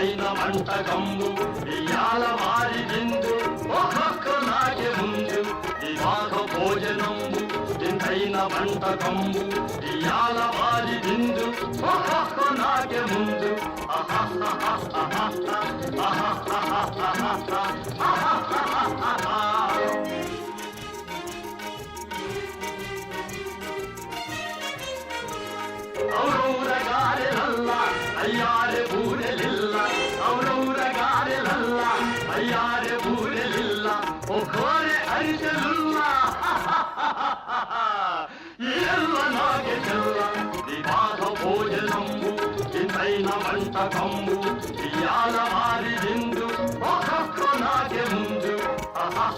ఇంతైన వంటకంబు ఇయాల వారి విందు ఒక్కొక్క నాకే ముందు వివాహ భోజనంబు ఇంతైన వంటకంబు ఇయాల వారి విందు ఒక్కొక్క నాకే ముందు ఔరౌరగారెలల్ల అయ్యారె బూరెలిల్ల ఔరౌరగారెలల్ల అయ్యారె బూరెలిల్ల ఒక్కోరె అరిసెలుల్ల ఎల్ల నాగే చెల్ల వివాహ భోజనంబు ఇంతైన వంటకంబు ఇయాల వారి విందు ఒక్కొక్క నాగే ముందు ఆహా